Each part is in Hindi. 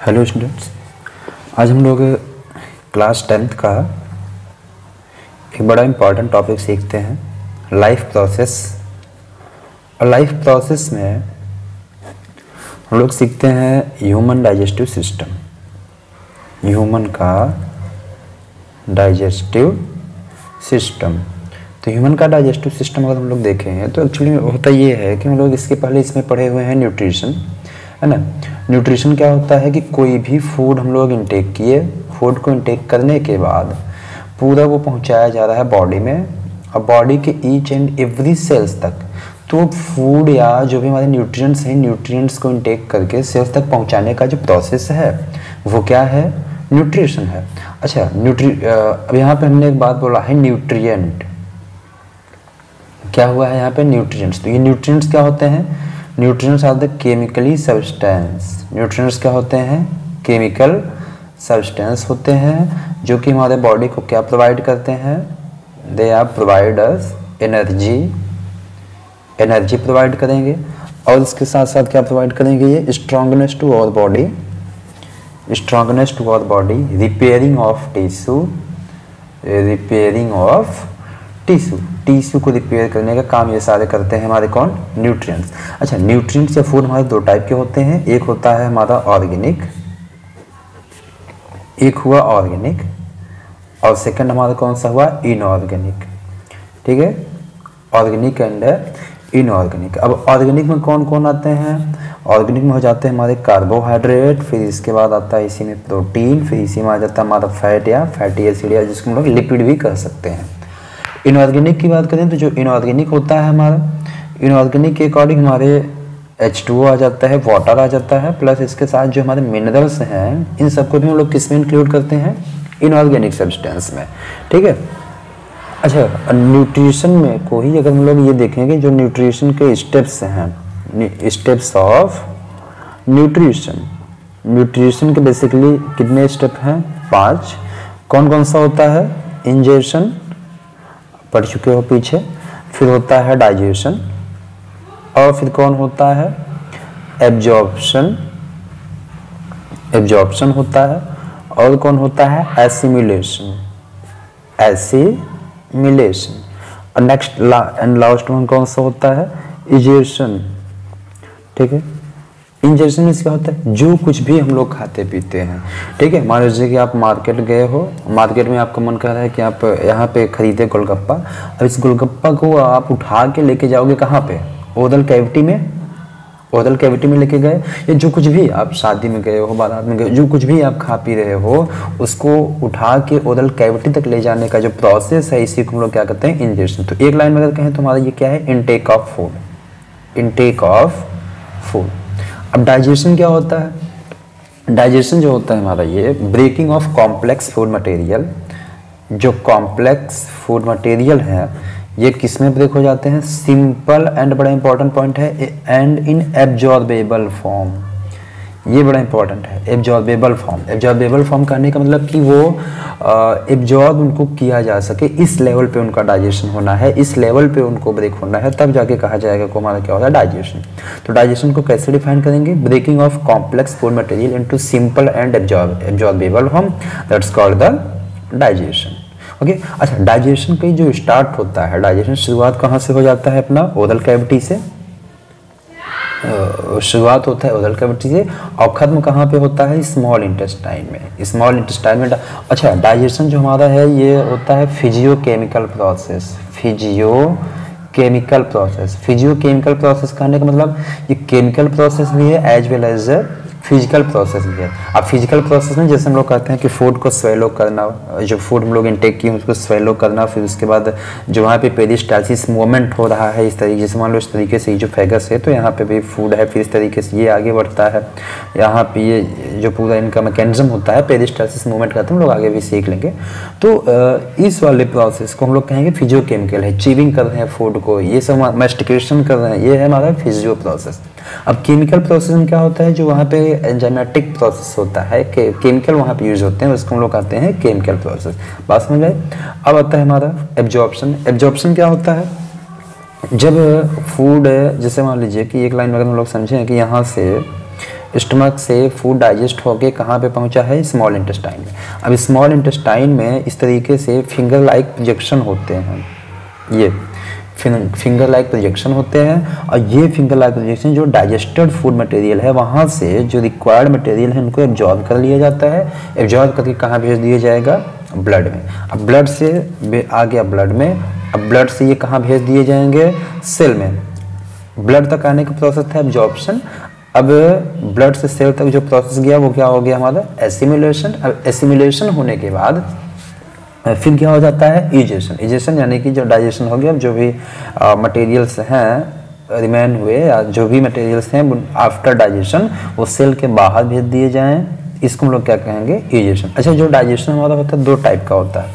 हेलो स्टूडेंट्स, आज हम लोग क्लास 10th का एक बड़ा इम्पॉर्टेंट टॉपिक सीखते हैं, लाइफ प्रोसेस। और लाइफ प्रोसेस में हम लोग सीखते हैं ह्यूमन डाइजेस्टिव सिस्टम, ह्यूमन का डाइजेस्टिव सिस्टम। तो ह्यूमन का डाइजेस्टिव सिस्टम अगर हम लोग देखें तो एक्चुअली होता ये है कि हम लोग इसके पहले इसमें पढ़े हुए हैं न्यूट्रिशन, है ना। न्यूट्रिशन क्या होता है कि कोई भी फूड हम लोग इंटेक किए, फूड को इंटेक करने के बाद पूरा वो पहुंचाया जा रहा है बॉडी में, और बॉडी के ईच एंड एवरी सेल्स तक। तो फूड या जो भी हमारे न्यूट्रिएंट्स हैं, न्यूट्रिएंट्स को इंटेक करके सेल्स तक पहुंचाने का जो प्रोसेस है वो क्या है, न्यूट्रिशन है। अच्छा, अब यहाँ पे हमने एक बात बोला है न्यूट्रिएंट, क्या हुआ है यहाँ पे न्यूट्रिएंट्स। तो ये न्यूट्रिएंट्स क्या होते हैं, nutrients are the chemically substance. Nutrients क्या होते हैं, केमिकल सब्सटेंस होते हैं जो कि हमारे बॉडी को क्या प्रोवाइड करते हैं, they are provide us energy, energy provide करेंगे। और इसके साथ साथ क्या प्रोवाइड करेंगे, ये strongness to our body, strongness to our body, repairing of tissue, repairing of tissue, tissue को रिपेयर करने का काम ये सारे करते हैं हमारे कौन, न्यूट्रिएंट्स। अच्छा, न्यूट्रिएंट्स या फूड हमारे दो टाइप के होते हैं, एक होता है हमारा ऑर्गेनिक, एक हुआ ऑर्गेनिक, और सेकंड हमारा कौन सा हुआ, इनऑर्गेनिक। ठीक है, ऑर्गेनिक एंड इनऑर्गेनिक। अब ऑर्गेनिक में कौन कौन आते हैं, ऑर्गेनिक में हो जाते हैं हमारे कार्बोहाइड्रेट, फिर इसके बाद आता है इसी में प्रोटीन, फिर इसी में आ जाता है हमारा फैट या फैटी एसिड, या जिसको हम लोग लिपिड भी कह सकते हैं। इनऑर्गेनिक की बात करें तो जो इनऑर्गेनिक होता है हमारा, इनऑर्गेनिक के अकॉर्डिंग हमारे H2O आ जाता है, वाटर आ जाता है, प्लस इसके साथ जो हमारे मिनरल्स हैं इन सबको भी हम लोग किस में इंक्लूड करते हैं, इनऑर्गेनिक सब्सटेंस में। ठीक है। अच्छा, न्यूट्रिशन में कोई अगर हम लोग ये देखेंगे जो न्यूट्रिशन के स्टेप्स हैं, स्टेप्स ऑफ न्यूट्रिशन, न्यूट्रिशन के बेसिकली कितने स्टेप हैं, 5। कौन कौन सा होता है, इंजेशन पढ़ चुके हो पीछे, फिर होता है डाइजेशन, और फिर कौन होता है, एब्जॉर्प्शन, एब्जॉर्प्शन होता है, और कौन होता है, एसिमिलेशन, एसिमिलेशन, और नेक्स्ट एंड लास्ट वन कौन सा होता है, इजेशन। ठीक है, इंजेक्शन में क्या होता है, जो कुछ भी हम लोग खाते पीते हैं। ठीक है, मान लीजिए कि आप मार्केट गए हो, मार्केट में आपका मन कर रहा है कि आप यहाँ पे खरीदे गोलगप्पा, अब इस गोलगप्पा को आप उठा के लेके जाओगे कहाँ पे, ओरल कैविटी में, ओरल कैविटी में लेके गए, या जो कुछ भी आप शादी में गए हो, बारात में गए, जो कुछ भी आप खा पी रहे हो उसको उठा के ओरल कैविटी तक ले जाने का जो प्रोसेस है, इसी को हम लोग क्या कहते हैं, इंजेक्शन। तो एक लाइन में अगर कहें तो हमारा ये क्या है, intake of food, intake of food. अब डाइजेशन क्या होता है, डाइजेशन जो होता है हमारा ये breaking of complex food material, जो कॉम्प्लेक्स फूड मटेरियल है ये किस में ब्रेक हो जाते हैं, सिंपल एंड बड़ा इंपॉर्टेंट पॉइंट है, एंड इन एब्जॉर्बेबल फॉर्म। ये बड़ा इंपॉर्टेंट है, एब्जॉर्बेबल फॉर्म। एब्जॉर्बेबल फॉर्म कहने का मतलब कि वो एब्जॉर्ब उनको किया जा सके, इस लेवल पे उनका डाइजेशन होना है, इस लेवल पे उनको ब्रेक होना है, तब जाके कहा जाएगा को हमारा क्या होता है, डाइजेशन। तो डाइजेशन को कैसे डिफाइन करेंगे, breaking of complex food material into simple and absorbable form, that's called the digestion. Okay. अच्छा, डाइजेशन का जो स्टार्ट होता है, डाइजेशन शुरुआत कहाँ से हो जाता है, अपना ओरल कैविटी से शुरुआत होता है, ओरल कैविटी से, और खत्म कहाँ पे होता है, स्मॉल इंटेस्टाइन में, स्मॉल इंटेस्टाइन में। अच्छा, डाइजेशन जो हमारा है ये होता है physiochemical process, physiochemical process. Physiochemical process कहने का मतलब ये केमिकल प्रोसेस भी है as well as physical process भी है। अब फिजिकल प्रोसेस में जैसे हम लोग कहते हैं कि फूड को स्वेलो करना, जो फूड हम लोग इंटेक किए उसको स्वेलो करना, फिर उसके बाद जो वहाँ पे पेरिस्टाल्सिस मूवमेंट हो रहा है, इस तरीके से मान लो इस तरीके से जो फेगस है तो यहाँ पे भी फूड है, फिर इस तरीके से ये आगे बढ़ता है, यहाँ पे ये जो पूरा इनका मैकेनिज्म होता है पेरिस्टाल्सिस मूवमेंट करते हैं, हम लोग आगे भी सीख लेंगे। तो इस वाले प्रोसेस को हम लोग कहेंगे फिजियोकेमिकल है, चीविंग कर रहे हैं फूड को, ये सब मैस्टिकेशन कर रहे हैं, ये है हमारा फिजियो प्रोसेस। अब केमिकल प्रोसेस में क्या होता है, जो वहाँ पे एंजाइमेटिक प्रोसेस होता है, केमिकल वहाँ पे यूज होते हैं, उसको हम लोग कहते हैं केमिकल प्रोसेस। बात समझ आए। अब आता है हमारा एब्जॉर्प्शन। एब्जॉर्प्शन क्या होता है, जब फूड जैसे मान लीजिए कि एक लाइन में अगर हम लोग समझें कि यहाँ से स्टमक से फूड डाइजेस्ट होके कहाँ पे पहुंचा है, स्मॉल इंटेस्टाइन में। अब स्मॉल इंटेस्टाइन में इस तरीके से फिंगर लाइक प्रोजेक्शन होते हैं, ये फिंगर लाइक प्रोजेक्शन होते हैं, और ये फिंगर लाइक प्रोजेक्शन जो डाइजेस्टेड फूड मटेरियल है वहाँ से जो रिक्वायर्ड मटेरियल है उनको एब्जॉर्ब कर लिया जाता है। एब्जॉर्ब करके कहाँ भेज दिया जाएगा, ब्लड में। अब ब्लड से आ गया ब्लड में, अब ब्लड से ये कहाँ भेज दिए जाएंगे, सेल में। ब्लड तक आने का प्रोसेस था एब्जॉर्प्शन, अब ब्लड से सेल तक जो प्रोसेस गया वो क्या हो गया हमारा, एसिमिलेशन। अब एसिमिलेशन होने के बाद फिर क्या हो जाता है, इजेशन। इजेशन यानी कि जो डाइजेशन हो गया, जो भी मटेरियल्स हैं रिमेन हुए या जो भी मटेरियल्स हैं आफ्टर डाइजेशन वो सेल के बाहर भेज दिए जाएं, इसको हम लोग क्या कहेंगे, इजेशन। अच्छा, जो डाइजेशन हमारा होता है दो टाइप का होता है,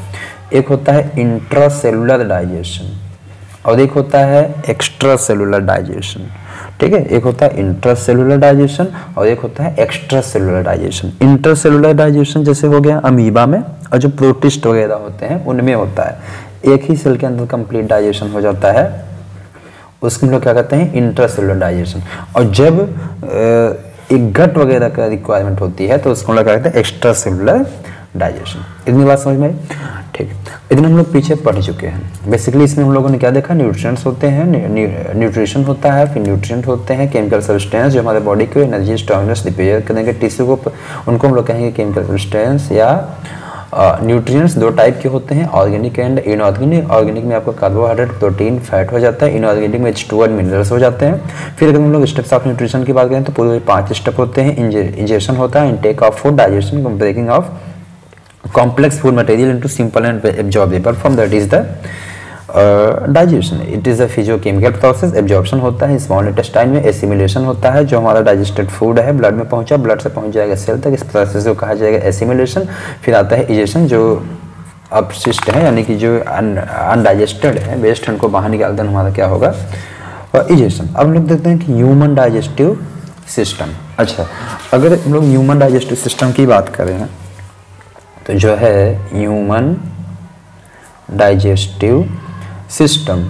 एक होता है इंट्रासेलुलर डाइजेशन और एक होता है एक्स्ट्रा सेलुलर डाइजेशन। ठीक है, एक होता है इंट्रासेलुलर डाइजेशन और एक होता है extra cellular digestion. Intracellular digestion जैसे हो गया अमीबा में, और जो प्रोटिस्ट वगैरह होते हैं उनमें होता है, एक ही सेल के अंदर कंप्लीट डाइजेशन हो जाता है, उसको हम लोग क्या कहते हैं, इंट्रासेलुलर डाइजेशन। और जब एक गट वगैरह का रिक्वायरमेंट होती है तो उसको हम लोग क्या कहते हैं, एक्स्ट्रा सेलुलर डाइजेशन। इतनी बात समझ में आई, ठीक है। इतना हम लोग पीछे पढ़ चुके हैं। बेसिकली इसमें हम लोगों ने क्या देखा, न्यूट्रिएंट्स होते हैं, न्यूट्रिशन होता है, फिर न्यूट्रिएंट होते हैं, केमिकल सब्सटेंस जो हमारे बॉडी को एनर्जी स्ट्रॉन्गनेस रिपेयर करेंगे टिश्यू को, उनको हम लोग कहेंगे केमिकल सब्सटेंस या न्यूट्रिएंट्स। दो टाइप के होते हैं, ऑर्गेनिक एंड इनऑर्गेनिक। ऑर्गेनिक में आपको कार्बोहाइड्रेट, प्रोटीन, फैट हो जाता है, इनऑर्गेनिक में H2 मिनरल्स हो जाते हैं। फिर अगर हम लोग स्टेप्स ऑफ न्यूट्रिशन की बात करें तो पूरे 5 स्टेप होते हैं। इंजेशन होता है, intake of food, digestion, breaking of complex food material into simple and absorbable form, that is the digestion. It is a physiochemical process. absorption होता है small intestine में, assimilation होता है जो हमारा digested food है ब्लड में पहुंचा, ब्लड से पहुंच जाएगा सेल तक, इस प्रोसेस को कहा जाएगा assimilation। फिर आता है इजेशन, जो अपशिष्ट है यानी कि जो अनडाइजेस्टेड है, वेस्ट उनको बाहर निकाल देना हमारा क्या होगा, इजेशन। अब लोग देखते हैं कि ह्यूमन डाइजेस्टिव सिस्टम। अच्छा, अगर हम लोग ह्यूमन डाइजेस्टिव सिस्टम की बात करें तो जो है ह्यूमन डाइजेस्टिव सिस्टम,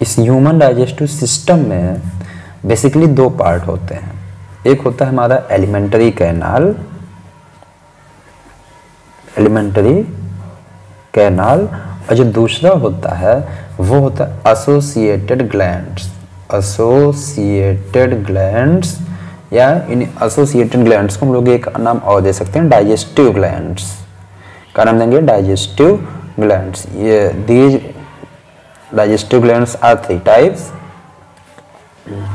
इस ह्यूमन डाइजेस्टिव सिस्टम में बेसिकली दो पार्ट होते हैं। एक होता है हमारा एलिमेंट्री कैनाल, और जो दूसरा होता है वो होता है एसोसिएटेड ग्लैंड्स, या इन एसोसिएटेड ग्लैंड्स को हम लोग एक नाम और दे सकते हैं, डाइजेस्टिव ग्लैंड्स का नाम देंगे, डाइजेस्टिव ग्लैंड्स। ये these digestive glands are 3 types.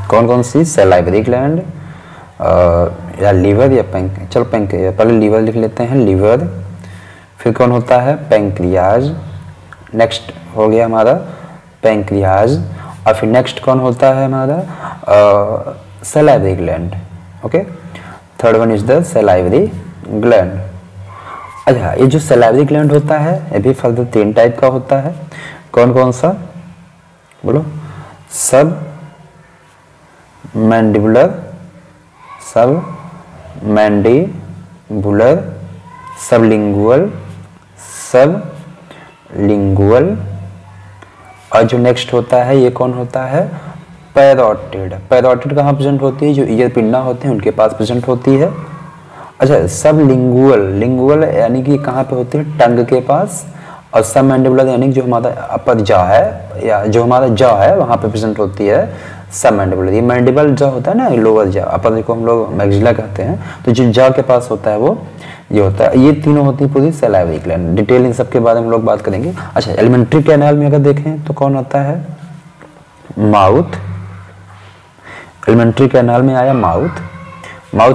कौन कौन सी, सैलाइवरी ग्लैंड या लीवर या पहले लीवर लिख लेते हैं, लीवर। फिर कौन होता है, पैंक्रियाज। नेक्स्ट हो गया हमारा पैंक्रियाज, और फिर नेक्स्ट कौन होता है हमारा salivary gland। Okay, third one is the salivary gland। अच्छा, ये जो salivary gland होता है ये भी फर्दर 3 टाइप का होता है। कौन कौन सा बोलो, सब मैंडिबुलर, सबलिंगुअल, और जो नेक्स्ट होता है ये कौन होता है, पैरोटिड। पैरोटिड कहाँ प्रेजेंट होती है, जो ईयर पिंडा होते हैं उनके पास प्रेजेंट होती है। अच्छा, सब लिंगुअल यानी कि कहाँ पे होती है, टंग के पास, और सब मैंडिबुलर यानी कि जो हमारा अपर जॉ है या जो हमारा जॉ है वहाँ पे प्रेजेंट होती है सब मैंडिबुलर। ये मैंडिबल जॉ होता है ना, लोअर जॉ, अपर को हम लोग मैक्सिला कहते हैं, तो जो जॉ के पास होता है वो ये होता है। ये तीनों होती है पूरी सैलाइवरी ग्लैंड। डिटेल इन सब के बारे में हम लोग बात करेंगे। अच्छा, एलिमेंट्री कैनाल में अगर देखें तो कौन आता है, माउथ। एलिमेंट्री कैनाल में आया माउथ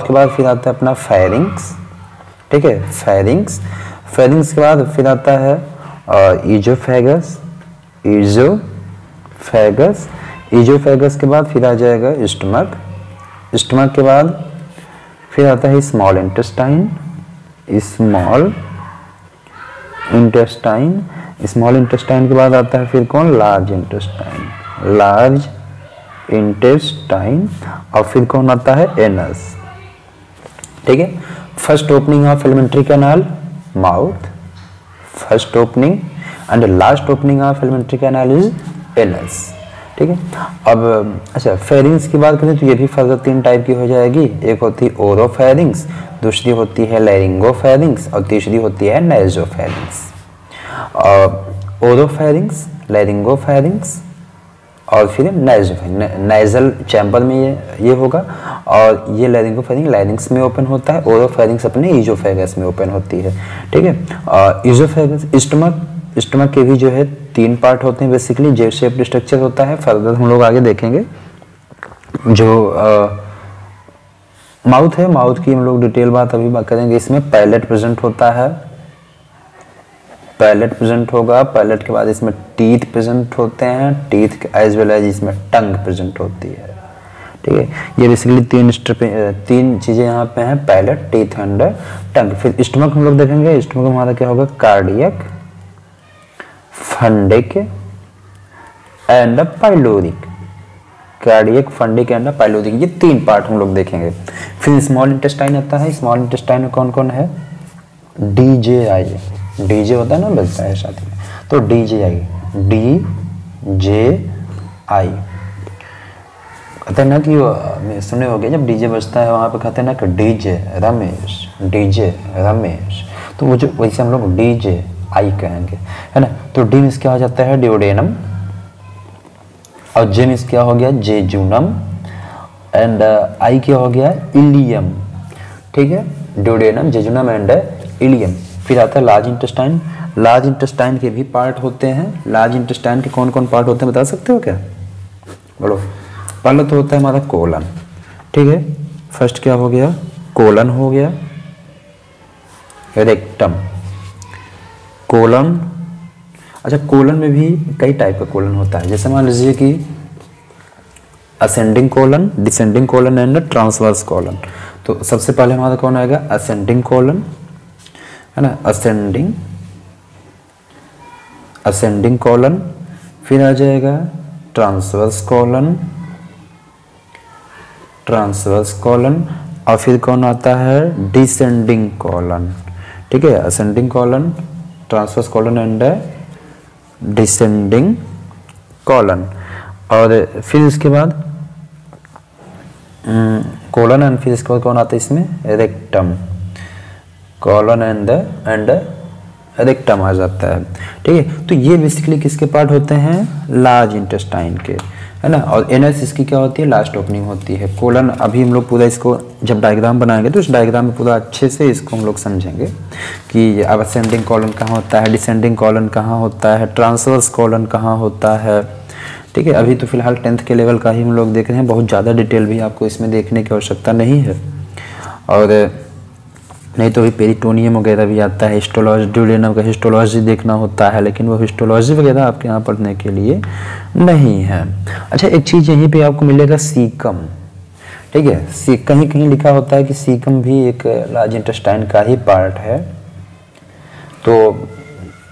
के बाद फिर आता है अपना फेरिंग्स। ठीक है, फेरिंग्स के बाद फिर आता है इजोफेगस के बाद फिर आ जाएगा स्टमक के बाद फिर आता है स्मॉल इंटेस्टाइन के बाद आता है फिर कौन, लार्ज इंटेस्टाइन, और फिर कौन आता है, एनस। ठीक है, first opening of alimentary canal mouth, first opening, and last opening of alimentary canal is anus. ठीक है। अब अच्छा फेरिंग्स की बात करें तो ये भी फर्दर 3 टाइप की हो जाएगी। एक होती है ओरोफेरिंग्स, दूसरी होती है लैरिंगोफेरिंग्स और तीसरी होती है नेजोफेरिंग्स। ओरोफेरिंग्स, लैरिंगोफेरिंग्स और फिर नेजल चैम्बर में ये होगा, और ये लैरिंगोफेरिंग लैरिंग्स में ओपन होता है, ओरोफेरिंग्स अपने ईजोफेगस में ओपन होती है, ठीक है। ईजोफेगस, स्टमक के भी जो है 3 पार्ट होते हैं बेसिकली, जे शेप्ड स्ट्रक्चर होता है, फर्दर हम लोग आगे देखेंगे। जो माउथ है, माउथ की हम लोग डिटेल बात अभी बात करेंगे। इसमें पैलेट प्रेजेंट होता है, पैलेट प्रेजेंट होगा, पैलेट के बाद इसमें टीथ प्रेजेंट होते हैं, टीथ एज वेल एज इसमें टंग प्रेजेंट होती है, ठीक है। ये बेसिकली 3 चीजें यहाँ पे हैं, पैलेट, टीथ एंड टंग। फिर स्टमक हम लोग देखेंगे। स्टमक हमारा क्या होगा, cardiac, fundic and pyloric, cardiac, fundic and pyloric, ये 3 पार्ट हम लोग देखेंगे। फिर स्मॉल इंटेस्टाइन आता है। स्मॉल इंटेस्टाइन में कौन कौन है, DJI, डीजे होता है ना बजता है साथ में, तो DJI, DJI कहते हैं ना कि सुने होंगे जब डीजे बजता है वहां पे कहते हैं ना कि डीजे रमेश, तो वो जो वैसे हम लोग DJI कहेंगे, है ना। तो डी में क्या हो जाता है, डिओडेनम, और जे में क्या हो गया, जेजुनम, एंड आई क्या हो गया, इलियम, ठीक है। Duodenum, jejunum and ileum. फिर आता है लार्ज इंटेस्टाइन। लार्ज इंटेस्टाइन के भी पार्ट होते हैं। लार्ज इंटेस्टाइन के कौन कौन पार्ट होते हैं बता सकते हो क्या, बोलो। पहला तो होता है हमारा कोलन, ठीक है। फर्स्ट क्या हो गया, कोलन हो गया, रेक्टम, कोलन। अच्छा, कोलन में भी कई टाइप का कोलन होता है, जैसे मान लीजिए कि ascending colon, descending colon and transverse colon. तो सबसे पहले हमारा कौन आएगा, असेंडिंग कोलन, है ना, असेंडिंग कोलन। फिर आ जाएगा ट्रांसवर्स कोलन, और फिर कौन आता है, डिसेंडिंग कोलन, ठीक है। Ascending colon, transverse colon and descending colon. और फिर इसके बाद कोलन, एंड फिर इसके बाद कौन आता है इसमें, रेक्टम, कोलन एंड रेक्टम आ जाता है, ठीक है। तो ये बेसिकली किसके पार्ट होते हैं, लार्ज इंटेस्टाइन के, है ना। और एनएस इसकी क्या होती है, लास्ट ओपनिंग होती है। कोलन अभी हम लोग पूरा इसको जब डायग्राम बनाएंगे तो इस डायग्राम में पूरा अच्छे से इसको हम लोग समझेंगे कि अब असेंडिंग कोलन कहाँ होता है, डिसेंडिंग कोलन कहाँ होता है, ट्रांसवर्स कोलन कहाँ होता है, ठीक है। अभी तो फिलहाल 10th के लेवल का ही हम लोग देख रहे हैं, बहुत ज़्यादा डिटेल भी आपको इसमें देखने की आवश्यकता नहीं है। और नहीं तो भी पेरिटोनियम वगैरह भी आता है, हिस्टोलॉजी, ड्यूडेनम का हिस्टोलॉजी देखना होता है, लेकिन वो हिस्टोलॉजी वगैरह आपके यहाँ पढ़ने के लिए नहीं है। अच्छा, एक चीज़ यहीं पे आपको मिलेगा, सीकम, ठीक है। कहीं कहीं लिखा होता है कि सीकम भी एक लार्ज इंटेस्टाइन का ही पार्ट है, तो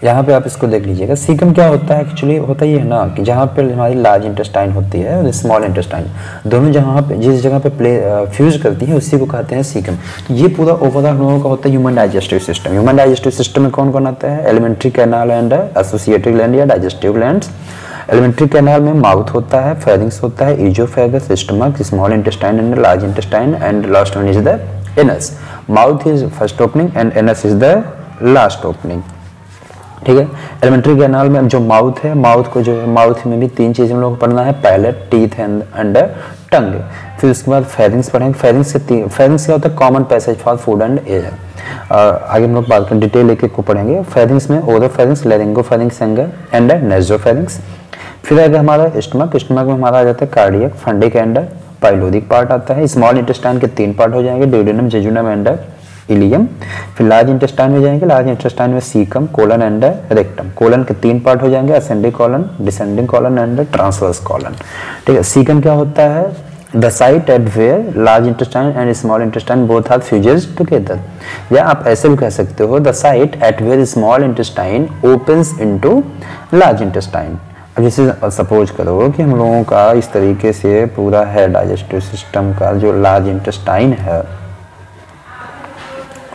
यहाँ पे आप इसको देख लीजिएगा। सीकम क्या होता है, एक्चुअली होता ही है ना कि जहाँ पे हमारी लार्ज इंटेस्टाइन होती है और स्मॉल इंटेस्टाइन, दोनों जहाँ पे जिस जगह पे फ्यूज करती है उसी को कहते हैं सीकम। तो ये पूरा ओवरऑल हम लोगों का होता है human digestive system. Human digestive system में कौन कौन आता है, alimentary canal and associated gland या डाइजेस्टिव ग्लैंड्स। एलिमेंट्री कैनाल में माउथ होता है, फेरिंग्स होता है, oesophagus, stomach, small intestine and large intestine, and last one is the anus. Mouth is first opening and anus is the last opening, ठीक है। एलिमेंट्री कैनाल में जो माउथ है, माउथ को जो है, माउथ में भी 3 चीज़ हम लोग को पढ़ना है, पैलेट, टीथ एंड टंग। फिर उसके बाद फेरिंग्स पढ़ेंगे। फेरिंग्स क्या होता है, common passage for food and air. आगे हम लोग बात करें, डिटेल एक को पढ़ेंगे। फेरिंग्स में ओरोफेरिंग्स, लैरिंगोफेरिंग्स एंड नेजोफेरिंग्स। फिर आएगा हमारा स्टमक। स्टमक में हमारा आ जाता है cardiac, fundic and pyloric part आता है। स्मॉल इंटेस्टाइन के 3 पार्ट हो जाएंगे, ड्यूडेनम, जेजुनम एंड इलियम। फिर लार्ज इंटेस्टाइन में जाएंगे। लार्ज इंटेस्टाइन में caecum, colon and rectum. Colon के 3 पार्ट हो जाएंगे, ascending colon, descending colon and transverse colon, ठीक है। सीकम क्या होता है, the site at where large intestine and small intestine both are fused together, या आप ऐसे भी कह सकते हो, the site at where small intestine opens into large intestine. अब जैसे सपोज करो कि हम लोगों का इस तरीके से पूरा है डाइजेस्टिव सिस्टम का जो लार्ज इंटेस्टाइन है,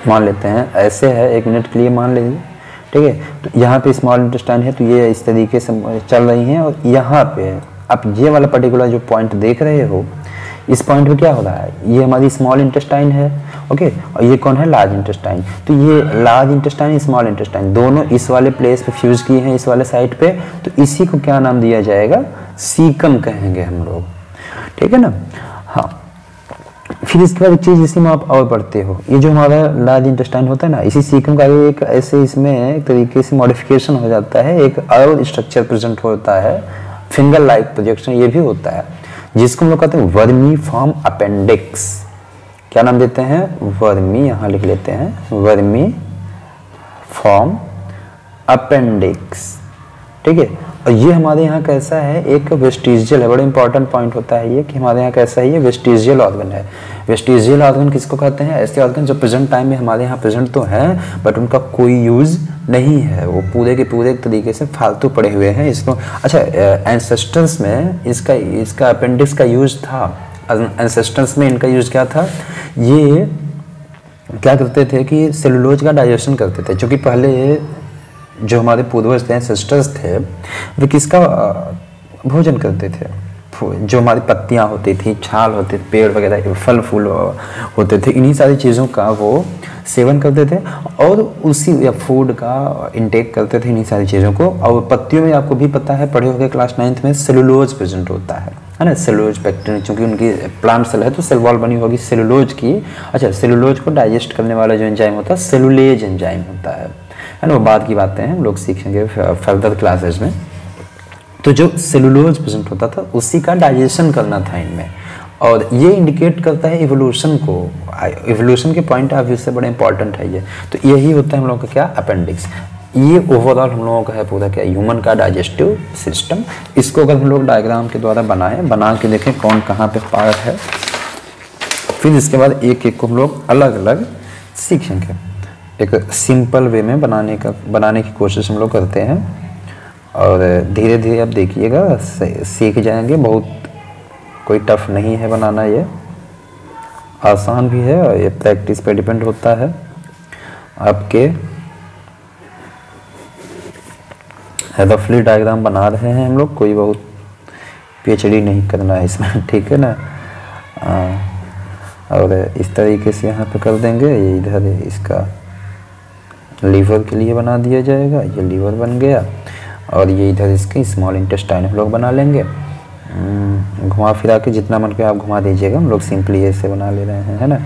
मान लेते हैं ऐसे है, 1 मिनट के लिए मान लीजिए, ठीक है। तो यहाँ पे स्मॉल इंटेस्टाइन है, तो ये इस तरीके से चल रही हैं, और यहाँ पे आप ये वाला पर्टिकुलर जो पॉइंट देख रहे हो, इस पॉइंट पे क्या हो रहा है, ये हमारी स्मॉल इंटेस्टाइन है, ओके, और ये कौन है, लार्ज इंटेस्टाइन। तो ये लार्ज इंटेस्टाइन, स्मॉल इंटेस्टाइन दोनों इस वाले प्लेस पे फ्यूज किए हैं, इस वाले साइड पे, तो इसी को क्या नाम दिया जाएगा, सीकम कहेंगे हम लोग, ठीक है ना। हाँ, फिर इसके बाद एक चीज इसी में आप और पढ़ते हो, ये जो हमारा लार्ज इंटेस्टाइन होता है ना, इसी सीकम का एक ऐसे इसमें एक तरीके से मॉडिफिकेशन हो जाता है, एक और स्ट्रक्चर प्रेजेंट होता है, फिंगर लाइक प्रोजेक्शन ये भी होता है, जिसको हम लोग कहते हैं वर्मी फॉर्म अपेंडिक्स। क्या नाम देते हैं, वर्मी, यहाँ लिख लेते हैं वर्मी फॉर्म अपेंडिक्स, ठीक है। और ये हमारे यहाँ कैसा है, एक वेस्टिजियल है, बड़ा इंपॉर्टेंट पॉइंट होता है ये कि हमारे यहाँ कैसा है, ये वेस्टिजियल ऑर्गन है। वेस्टिजियल ऑर्गन किसको कहते हैं, ऐसे ऑर्गन जो प्रेजेंट टाइम में हमारे यहाँ प्रेजेंट तो हैं बट उनका कोई यूज नहीं है, वो पूरे के पूरे तरीके से फालतू पड़े हुए हैं। इसको अच्छा एंसेस्टर्स में इसका अपेंडिक्स का यूज था, एंसेस्टर्स में इनका यूज क्या था, ये क्या करते थे कि सेलुलोज का डाइजेशन करते थे, क्योंकि पहले जो हमारे पूर्वज थे, सिस्टर्स थे, वे किसका भोजन करते थे, जो हमारी पत्तियां होती थी, छाल होते थे, पेड़ वगैरह, फल फूल होते थे, इन्हीं सारी चीज़ों का वो सेवन करते थे और उसी या फूड का इंटेक करते थे, इन्हीं सारी चीज़ों को। और पत्तियों में आपको भी पता है, पढ़े होंगे क्लास 9th में, सेलुलोज प्रेजेंट होता है ना, सेलुलोज बैक्टीरिया, चूंकि उनकी प्लांट सेल है तो सेल वॉल बनी होगी सेलुलोज की। अच्छा, सेलुलोज को डाइजेस्ट करने वाला जो एंजाइम होता है सेलुलेज एंजाइम होता है ना, वो बाद की बातें हैं, हम लोग सीखेंगे फर्दर क्लासेज में। तो जो सेलुलोज प्रेजेंट होता था उसी का डाइजेशन करना था इनमें, और ये इंडिकेट करता है इवोल्यूशन को, इवोल्यूशन के पॉइंट ऑफ व्यू से बड़ा इंपॉर्टेंट है ये। तो यही होता है हम लोगों का क्या, अपेंडिक्स। ये ओवरऑल हम लोगों का है पूरा क्या, ह्यूमन का डाइजेस्टिव सिस्टम। इसको अगर हम लोग डायग्राम के द्वारा बना के देखें कौन कहाँ पे पार्ट है, फिर इसके बाद एक एक को हम लोग अलग अलग सीखेंगे। एक सिंपल वे में बनाने की कोशिश हम लोग करते हैं, और धीरे धीरे आप देखिएगा सीख जाएंगे। बहुत कोई टफ नहीं है बनाना, ये आसान भी है, और ये प्रैक्टिस पे डिपेंड होता है आपके। रफली डायग्राम बना रहे हैं हम लोग, कोई बहुत पीएचडी नहीं करना है इसमें, ठीक है ना। और इस तरीके से यहाँ पे कर देंगे, ये इधर इसका लीवर के लिए बना दिया जाएगा, ये लीवर बन गया, और ये इधर इसके स्मॉल इंटेस्टाइन हम लोग बना लेंगे। घुमा फिरा के जितना मन के आप घुमा दीजिएगा, हम लोग सिंपली ऐसे बना ले रहे हैं, है ना।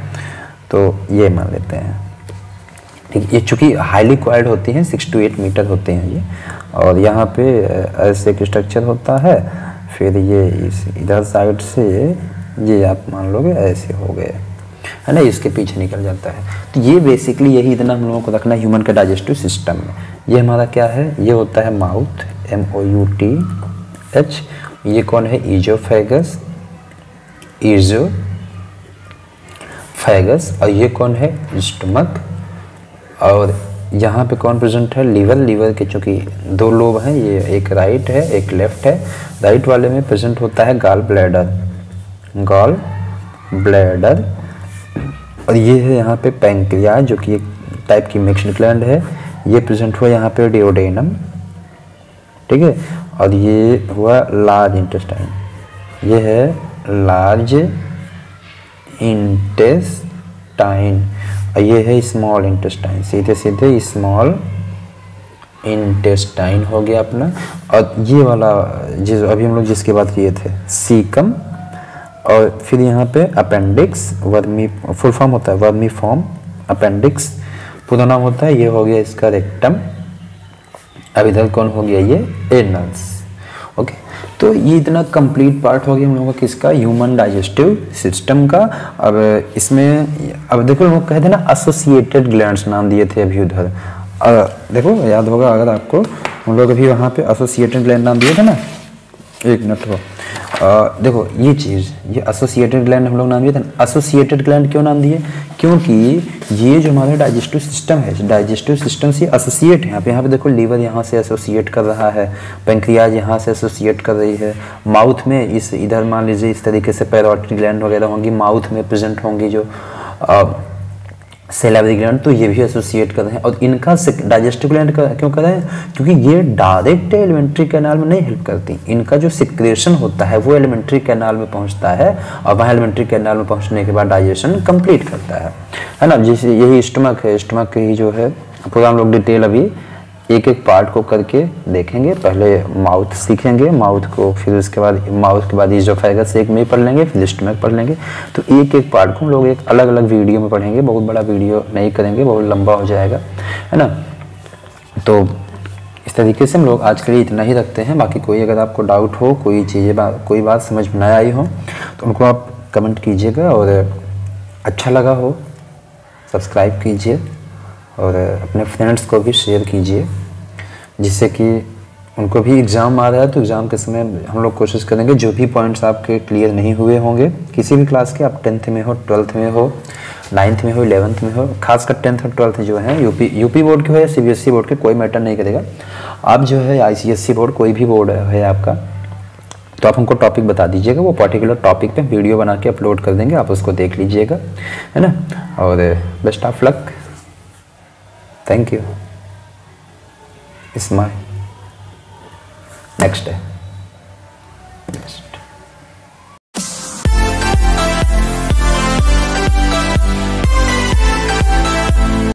तो ये मान लेते हैं, ठीक। ये चूँकि हाईली क्वाइल्ड होती हैं, 6 to 8 मीटर होते हैं ये, और यहाँ पे ऐसे एक स्ट्रक्चर होता है, फिर ये इस इधर साइड से ये आप मान लोगे ऐसे हो गए, है ना, इसके पीछे निकल जाता है। तो ये बेसिकली यही इतना हम लोगों को रखना है ह्यूमन का डाइजेस्टिव सिस्टम में। ये हमारा क्या है, ये होता है माउथ, MOUTH। ये कौन है, ईजोफेगस, और ये कौन है, स्टमक। और यहाँ पे कौन प्रेजेंट है, लीवर के चूँकि 2 लोब हैं, ये एक राइट है एक लेफ्ट है। राइट वाले में प्रेजेंट होता है गॉल ब्लैडर, और ये है यहाँ पे पैंक्रियाज, जो कि एक टाइप की मिक्स्ड ग्लैंड है। ये प्रेजेंट हुआ यहाँ पे डिओडेनम, ठीक है। और ये हुआ लार्ज इंटेस्टाइन, ये है लार्ज इंटेस्टाइन, और ये है स्मॉल इंटेस्टाइन, सीधे सीधे स्मॉल इंटेस्टाइन हो गया अपना। और ये वाला जिस अभी हम लोग जिसकी बात किए थे, सीकम, और फिर यहाँ पे अपेंडिक्स, वर्मी फुल फॉर्म होता है वर्मी फॉर्म अपेंडिक्स, पूरा नाम होता है। ये हो गया इसका रेक्टम। अब इधर कौन हो गया, ये एनल्स, ओके। तो ये इतना कंप्लीट पार्ट हो गया हम लोगों का किसका, ह्यूमन डाइजेस्टिव सिस्टम का। अब इसमें अब देखो लोग कहते हैं ना एसोसिएटेड ग्लैंड्स नाम दिए थे अभी उधर, देखो याद होगा अगर आपको, हम लोग अभी वहाँ पे एसोसिएटेड ग्लैंड नाम दिए थे ना, एक मिनट हो। देखो ये चीज़, ये एसोसिएटेड ग्लैंड हम लोग नाम दिए थे। एसोसिएटेड ग्लैंड क्यों नाम दिए, क्योंकि ये जो हमारा डाइजेस्टिव सिस्टम है, डाइजेस्टिव सिस्टम से एसोसिएट है। यहाँ पे देखो लीवर यहाँ से एसोसिएट कर रहा है, पैंक्रियाज यहाँ से एसोसिएट कर रही है, माउथ में इस इधर मान लीजिए इस तरीके से पैरोटिड ग्लैंड वगैरह होंगी, माउथ में प्रेजेंट होंगी जो सैलिवरी ग्लैंड, तो ये भी एसोसिएट कर रहे हैं। और इनका डाइजेस्टिव ग्लैंड क्यों कर रहे हैं, क्योंकि ये डायरेक्ट एलिमेंट्री कैनाल में नहीं हेल्प करती, इनका जो सिक्रेशन होता है वो एलिमेंट्री कैनाल में पहुंचता है, और वहाँ एलिमेंट्री कैनाल में पहुंचने के बाद डाइजेशन कंप्लीट करता है ना। जैसे यही स्टमक है, स्टमक की जो है पूरा हम लोग डिटेल अभी एक एक पार्ट को करके देखेंगे। पहले माउथ सीखेंगे, माउथ को, फिर उसके बाद माउथ के बाद ईज़ोफेगस एक में पढ़ लेंगे, फिर स्टमक पढ़ लेंगे। तो एक एक पार्ट को हम लोग एक अलग अलग वीडियो में पढ़ेंगे, बहुत बड़ा वीडियो नहीं करेंगे, बहुत लंबा हो जाएगा, है ना। तो इस तरीके से हम लोग आज के लिए इतना ही रखते हैं। बाकी कोई अगर आपको डाउट हो, कोई चीज़ें कोई बात समझ में ना आई हो तो उनको आप कमेंट कीजिएगा, और अच्छा लगा हो सब्सक्राइब कीजिए, और अपने फ्रेंड्स को भी शेयर कीजिए, जिससे कि उनको भी एग्ज़ाम आ रहा है तो एग्ज़ाम के समय हम लोग कोशिश करेंगे जो भी पॉइंट्स आपके क्लियर नहीं हुए होंगे किसी भी क्लास के, आप 10th में हो, 12th में हो, 9th में हो, 11th में हो, खासकर 10th और 12th जो हैं यूपी बोर्ड के हो या सीबीएसई बोर्ड के, कोई मैटर नहीं करेगा। आप जो है आईसीएसई बोर्ड, कोई भी बोर्ड है आपका, तो आप हमको टॉपिक बता दीजिएगा, वो पर्टिकुलर टॉपिक पे वीडियो बना के अपलोड कर देंगे, आप उसको देख लीजिएगा, है ना। और best of luck, thank you, it's my next day.